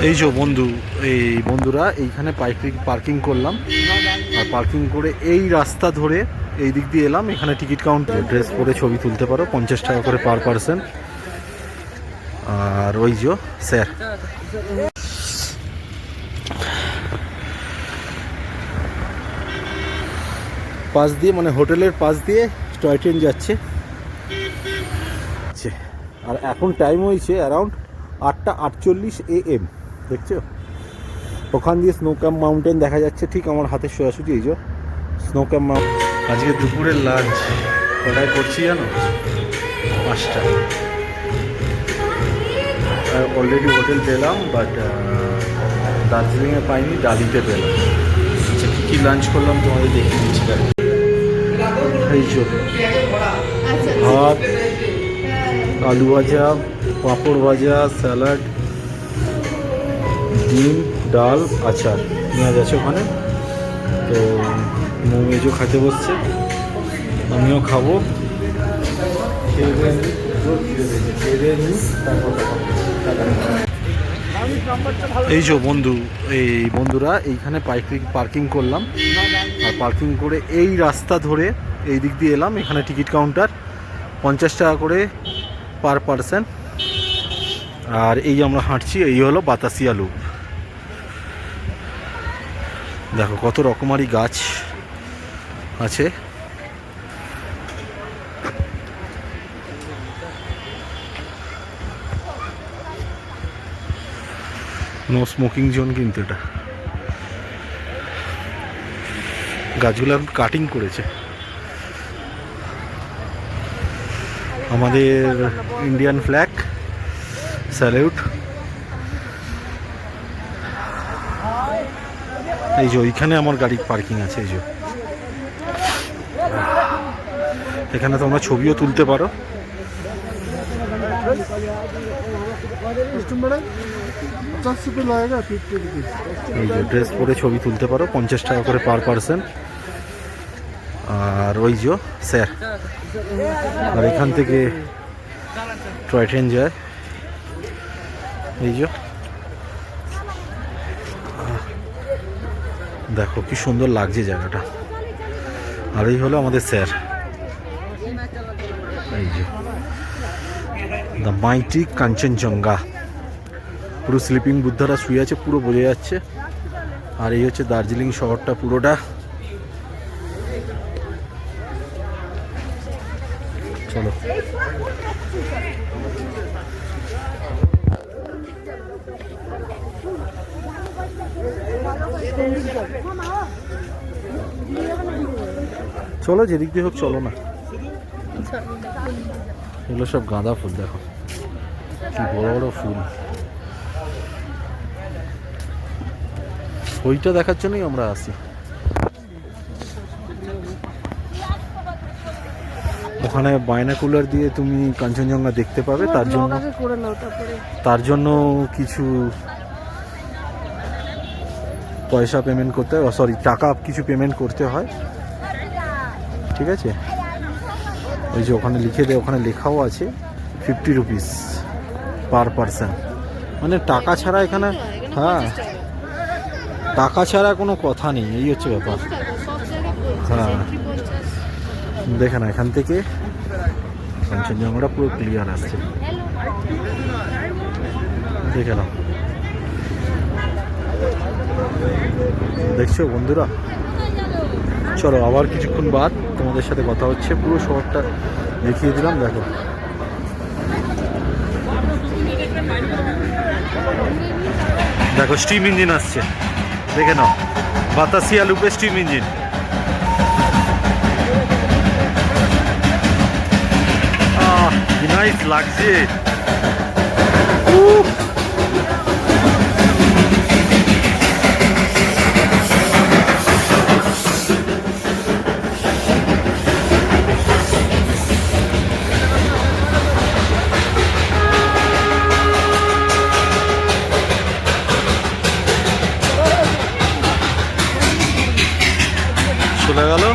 এই যে বন্ধু, এই বন্ধুরা এইখানে পার্কিং করলাম, আর পার্কিং করে এই রাস্তা ধরে এই দিক দিয়ে এলাম। এখানে টিকিট কাউন্টার, ড্রেস পরে ছবি তুলতে পারো, 50 টাকা করে পার পারসন। আর ওই যে স্যার, পাশ দিয়ে মানে হোটেলের পাশ দিয়ে টয় ট্রেন যাচ্ছে। আর এখন টাইম হয়েছে অ্যারাউন্ড 8:48 AM। দেখছো ওখান দিয়ে স্নো ক্যাম্প মাউন্টেন দেখা যাচ্ছে ঠিক আমার হাতের সোজাসুজি। এই যে স্নো ক্যাম্প মাউন্টেন। আজকে দুপুরের লাঞ্চ কটায় করছি জানো? 5টা। অলরেডি হোটেল পেলাম, বাট দার্জিলিংয়ে পাইনি, ডালিতে পেলাম। আচ্ছা কী কী লাঞ্চ করলাম তোমাদের দেখিয়ে দিচ্ছি। এই যে ভাত, আলু ভাজা, পাঁপড় ভাজা, স্যালাড, ডিম, ডাল, আচার, পেঁয়াজ আছে ওখানে। তো মেজো খেতে বসছে, আমিও খাবো। এই যে বন্ধু, এই বন্ধুরা এইখানে পার্কিং করলাম, আর পার্কিং করে এই রাস্তা ধরে এই দিক দিয়ে এলাম। এখানে টিকিট কাউন্টার, 50 টাকা করে পার পারসন। আর এই আমরা হাঁটছি, এই হলো বাতাসিয়া লুপ। দেখো কত রকমারি গাছ আছে। নো স্মোকিং জোন কিন্তু এটা। গাছগুলো কাটিং করেছে। আমাদের ইন্ডিয়ান ফ্ল্যাগ স্যালিউট। এই যে ওইখানে আমার গাড়ি পার্কিং আছে। এই যে এখানে তোমরা ছবিও তুলতে পারো। এই যে ড্রেস পরে ছবি তুলতে পারো, 50 টাকা করে পার পারসন। আর ওই যে স্যার, আর এখান থেকে টয় ট্রেন যায়। এই যে দেখো কি সুন্দর লাগছে জায়গাটা। আর এই হলো আমাদের স্যার। এই যে দ্য মাইটি কাঞ্চনজঙ্ঘা, পুরো স্লিপিং বুদ্ধারা শুয়ে আছে, পুরো বোঝা যাচ্ছে। আর এই হচ্ছে দার্জিলিং শহরটা পুরোটা। চলো চলো যেদিক দিয়ে হোক, চলো না। এগুলো সব গাঁদা ফুল, দেখো কি বড় বড় ফুল। ওইটা দেখার জন্যই আমরা আসি। ওখানে বায়নাকুলার দিয়ে তুমি কাঞ্চনজঙ্ঘা দেখতে পাবে। তার জন্য কিছু পয়সা পেমেন্ট করতে হয়, সরি টাকা কিছু পেমেন্ট করতে হয়, ঠিক আছে? ওই যে ওখানে লিখে দেয়, ওখানে লেখাও আছে 50 রুপিস পার পারসন। মানে টাকা ছাড়া এখানে, হ্যাঁ টাকা ছাড়া কোনো কথা নেই, এই হচ্ছে ব্যাপার। হ্যাঁ দেখে না, এখান থেকে কাঞ্চনজঙ্ঘাটা পুরো ক্লিয়ার আসছে, দেখে নাও। দেখছো বন্ধুরা? চলো আবার কিছুক্ষণ বাদ তোমাদের সাথে কথা হচ্ছে। পুরো শহরটা দেখিয়ে দিলাম। দেখো দেখো স্টিম ইঞ্জিন আসছে, দেখে নাও। বাতাসিয়া লুপে স্টিম ইঞ্জিন। কি নাইস লাগছে। চলে গেল।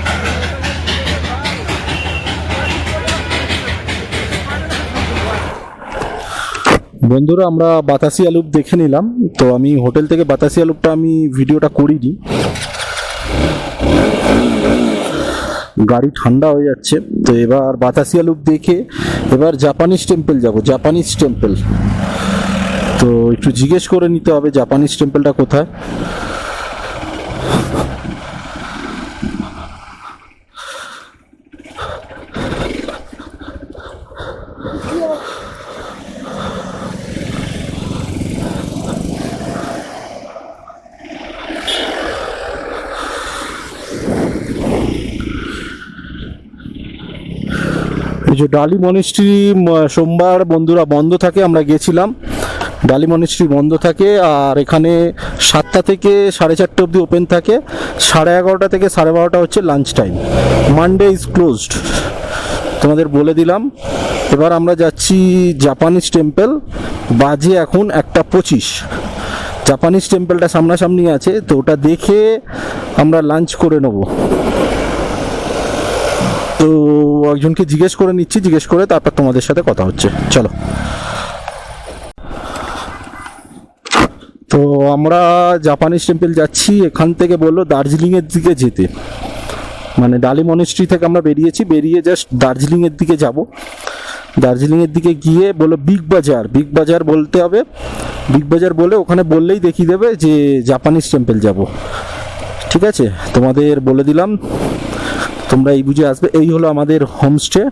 বন্ধুরা আমরা বাতাসিয়া লুপ দেখে নিলাম। তো আমি হোটেল থেকে বাতাসিয়া লুপটা আমি ভিডিওটা করিনি, গাড়ি ঠান্ডা হয়ে যাচ্ছে। তো এবার বাতাসিয়া লুপ দেখে এবার জাপানিজ টেম্পল যাব, জাপানিজ টেম্পল। তো একটু জিজ্ঞেস করে নিতে হবে জাপানিজ টেম্পলটা কোথায়। এই যে ডালি মনিস্ট্রি সোমবার বন্ধুরা বন্ধ থাকে, আমরা গেছিলাম, ডালি মনিস্ট্রি বন্ধ থাকে। আর এখানে 7টা থেকে 4:30 অবধি ওপেন থাকে, 11:30 থেকে 12:30 হচ্ছে lunch time. Monday is closed, তোমাদের বলে দিলাম। এবার আমরা যাচ্ছি জাপানিজ টেম্পল, বাজে এখন 1:25। জাপানিজ টেম্পলটা সামনাসামনি আছে, তো ওটা দেখে আমরা লাঞ্চ করে নেবো। তো একজনকে জিজ্ঞেস করে নিচ্ছি, জিজ্ঞেস করে তারপর তোমাদের সাথে কথা হচ্ছে, চলো। তো আমরা জাপানিজ টেম্পল যাচ্ছি, এখান থেকে বললো দার্জিলিংয়ের দিকে যেতে, মানে ডালি মনিস্ট্রি থেকে আমরা বেরিয়েছি, বেরিয়ে জাস্ট দার্জিলিংয়ের দিকে যাব। দার্জিলিংয়ের দিকে গিয়ে বললো বিগ বাজার, বিগ বাজার বলতে হবে, বিগ বাজার বলে ওখানে বললেই দেখিয়ে দেবে যে জাপানিজ টেম্পল যাব। ঠিক আছে, তোমাদের বলে দিলাম, তোমরা এই বুঝে আসবে। এই হলো আমাদের হোমস্টে,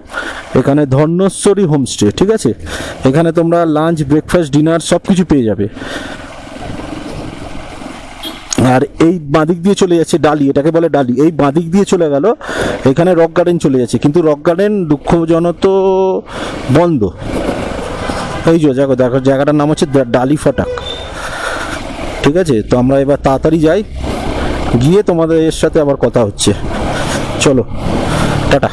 এখানে ধর্ণশ্বরী হোমস্টে। ঠিক আছে, এখানে তোমরা লাঞ্চ, ব্রেকফাস্ট, ডিনার সব কিছু পেয়ে যাবে। আর এই বাঁদিক দিয়ে চলে যাচ্ছে ডালি, এটাকে বলে ডালি। এই বাঁদিক দিয়ে চলে গেল, এখানে রক গার্ডেন চলে যাচ্ছে, কিন্তু রক গার্ডেন দুঃখজনক বন্ধ। এই যে দেখো দেখো জায়গাটার নাম হচ্ছে ডালি ফাটাক। ঠিক আছে, তো আমরা এবার তাড়াতাড়ি যাই, গিয়ে তোমাদের এর সাথে আবার কথা হচ্ছে, চলো টাটা।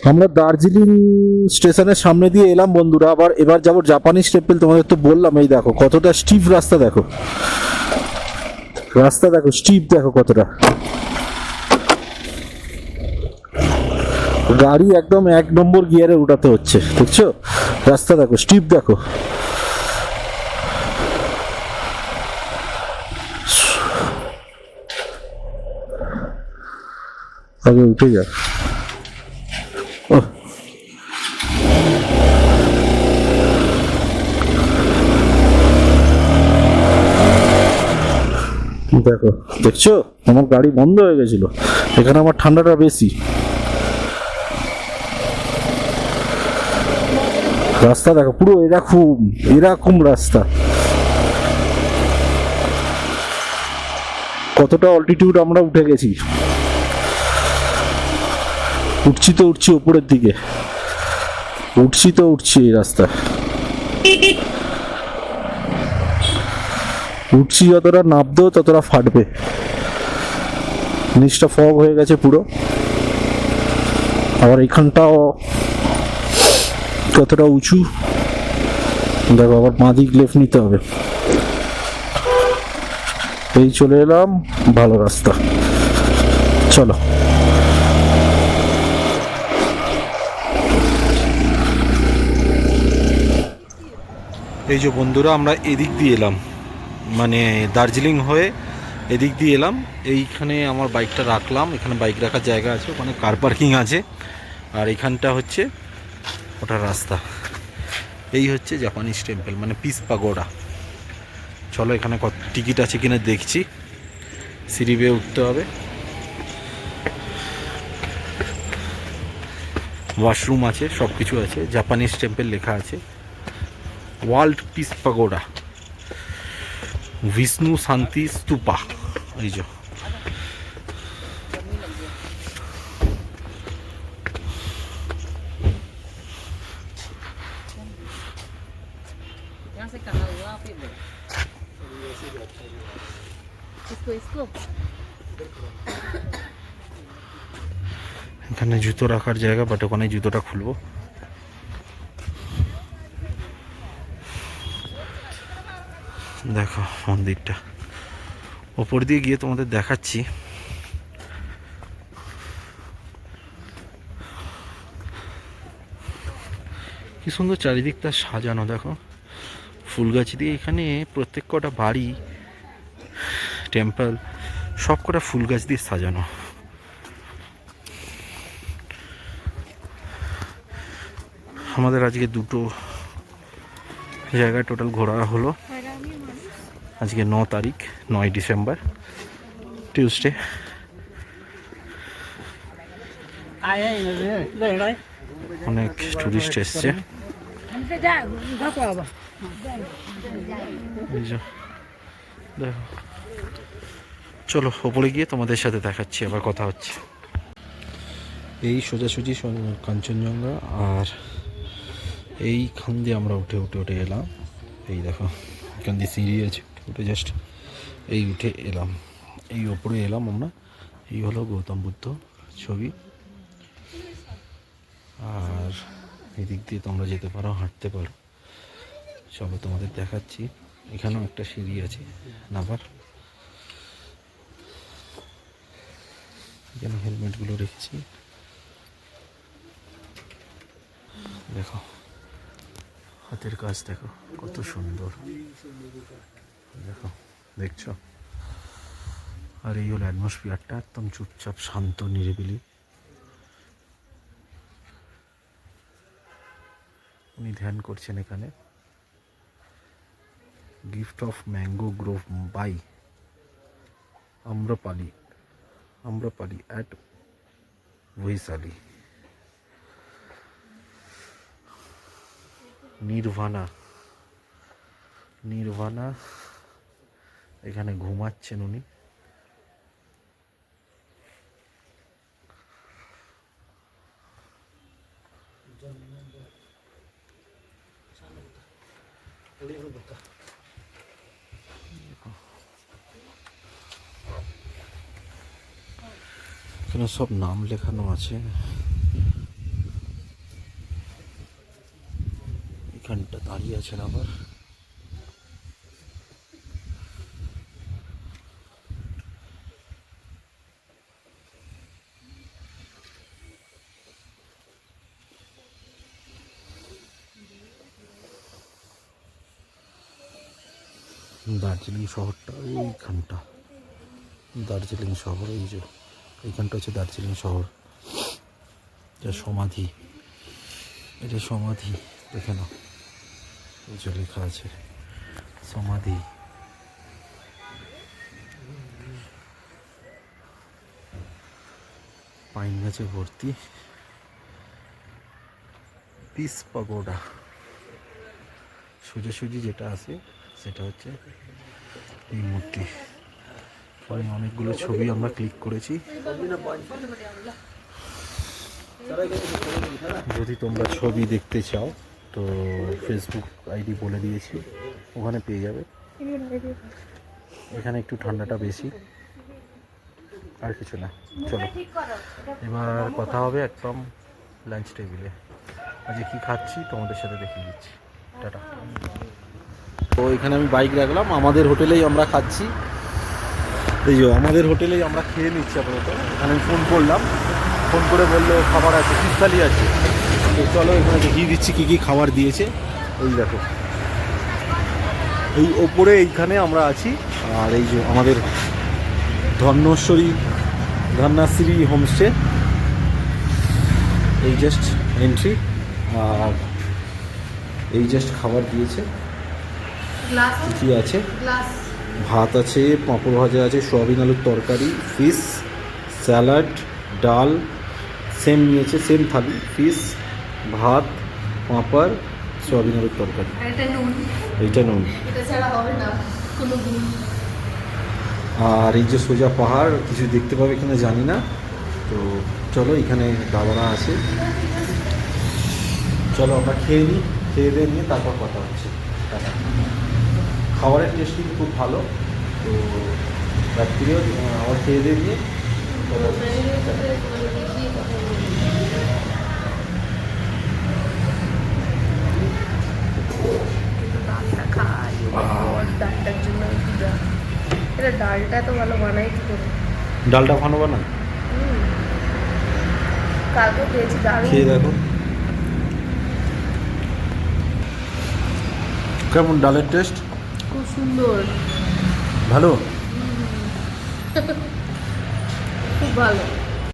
আমরা দার্জিলিং স্টেশনের সামনে দিয়ে এলাম বন্ধুরা, আবার এবার যাবো জাপানিজ টেম্পল। তোমাদের তো বললাম, এই দেখো কতটা স্টিপ রাস্তা, দেখো রাস্তা, দেখো স্টিপ, দেখো কতটা। গাড়ি একদম 1 নম্বর গিয়ারে উঠাতে হচ্ছে, দেখছো রাস্তা, দেখো স্টিপ, দেখো। আগে উঠে যা। দেখো, দেখছো আমার গাড়ি বন্ধ হয়ে গেছিল, এখানে আমার ঠান্ডাটা বেশি। রাস্তা দেখো পুরো এরকম এরকম রাস্তা, কতটা অল্টিটিউড আমরা উঠে গেছি। উঠছি তো উঠছি উপরের দিকে, উঠছি তো উঠছি এই রাস্তা, উঠছি যতটা নামবেও ততটা ফাটবে। নিচটা ফগ হয়ে গেছে পুরো, আবার এইখানটাও কতটা উঁচু দেখো, আবার বাঁ দিক লেফট নিতে হবে। এই চলে এলাম, ভালো রাস্তা, চলো। এই যে বন্ধুরা আমরা এদিক দিয়ে এলাম, মানে দার্জিলিং হয়ে এদিক দিয়ে এলাম। এইখানে আমার বাইকটা রাখলাম, এখানে বাইক রাখার জায়গা আছে, ওখানে কার পার্কিং আছে। আর এইখানটা হচ্ছে ওটা রাস্তা। এই হচ্ছে জাপানিজ টেম্পল, মানে পিস পাগোডা। চলো এখানে কত টিকিট আছে কিনা দেখছি, সিঁড়ি বেয়ে উঠতে হবে। ওয়াশরুম আছে, সব কিছু আছে, জাপানিজ টেম্পল লেখা আছে, ওয়ার্ল্ড পিস পাগোডা, বিষ্ণু শান্তি স্তূপা। এই যে এখানে জুতো রাখার জায়গা, বাট ওখানে জুতোটা খুলবো। দেখো মন্দিরটা, ওপর দিয়ে গিয়ে তোমাদের দেখাচ্ছি। কি সুন্দর চারিদিকটা সাজানো দেখো ফুল গাছ দিয়ে। এখানে প্রত্যেক কটা বাড়ি, টেম্পল সব কটা ফুল গাছ দিয়ে সাজানো। আমাদের আজকে দুটো জায়গায় টোটাল ঘোরা হলো। আজকে 9 তারিখ, 9 ডিসেম্বর, টিউসডে। অনেক টুরিস্ট এসছে। দেখো, চলো ওপরে গিয়ে তোমাদের সাথে দেখাচ্ছি, আবার কথা হচ্ছে। এই সোজাসুজি কাঞ্চনজঙ্ঘা, আর এইখান দিয়ে আমরা উঠে উঠে উঠে এলাম। এই দেখো এখান দিয়ে সিঁড়ি আছে, উঠে জাস্ট এই উঠে এলাম, এই ওপরে এলাম আমরা। এই হলো গৌতম বুদ্ধ ছবি। আর এই দিক দিয়ে তোমরা যেতে পারো, হাঁটতে পারো। চলো তোমাদের দেখাচ্ছি। এখানেও একটা সিঁড়ি আছে নামার। এখানে হেলমেটগুলো রেখেছি। দেখো হাতের কাজ দেখো কত সুন্দর, দেখো দেখছো। আর এই হলো অ্যাটমসফিয়ারটা, একদম চুপচাপ শান্ত নিরিবিলি। উনি ধ্যান করছেন এখানে। Gift of mango grove by Amrapali at Vaishali. Nirvana এখানে ঘুমাচ্ছেন উনি। এখানে সব নাম লেখানো আছে। এখানটা দাঁড়িয়ে আছেন আবার। দার্জিলিং শহরটা এইখানটা, দার্জিলিং শহর এই যে এইখানটা হচ্ছে দার্জিলিং শহর। যা সমাধি, এটা সমাধি, দেখে নাও এই যে লেখা আছে সমাধি। পাইন গাছে ভর্তি। পিস পাগোডা সোজাসুজি যেটা আছে সেটা হচ্ছে এই মূর্তি। অনেকগুলো ছবি আমরা ক্লিক করেছি। যদি তোমরা ছবি দেখতে চাও তো ফেসবুক আইডি বলে দিয়েছি, ওখানে পেয়ে যাবে। এখানে একটু ঠান্ডাটা বেশি, আর কিছু না। চলো এবার কথা হবে একদম লাঞ্চ টেবিলে। আজকে কী খাচ্ছি তোমাদের সাথে দেখিয়ে দিচ্ছি। টাটা। তো এখানে আমি বাইক রাখলাম, আমাদের হোটেলেই আমরা খাচ্ছি। এই যে আমাদের হোটেলেই আমরা খেয়ে নিচ্ছি আপাতত। এখানে আমি ফোন করলাম, ফোন করে বললো খাবার আছে, ফিশ থালি আছে। তো চলো এখানে দেখিয়ে দিচ্ছি কী কী খাবার দিয়েছে। এই দেখো এই ওপরে এইখানে আমরা আছি। আর এই যে আমাদের ধন্যাশ্রী হোমস্টে, এই জাস্ট এন্ট্রি। আর এই জাস্ট খাবার দিয়েছে। কী আছে, ভাত আছে, পাঁপড় ভাজা আছে, সোয়াবিন আলুর তরকারি, ফিশ স্যালাড, ডাল সেম নিয়েছে, সেম থালি, ফিশ, ভাত, পাঁপড়, সোয়াবিন আলুর তরকারি। এইটা নুন। আর এই যে সোজা পাহাড়, কিছু দেখতে পাবে কিনা জানি না। তো চলো এখানে দাদারা আছে, চলো আমরা খেয়ে নিই, খেয়ে দিয়ে নিয়ে তারপর কথা হচ্ছে। খাবারের টেস্ট কিন্তু খুব ভালো। তো রাত্রিও আবার খেয়ে দিয়ে নিয়ে ডালটার জন্য এটা ডালটা তো ভালো বানাই কি করে। ডালটা ভালো বানায়, কালকে খেয়েছি, ডাল খেয়ে দেখো। কেমন ডালের টেস্ট? খুব সুন্দর, ভালো। খুব ভালো।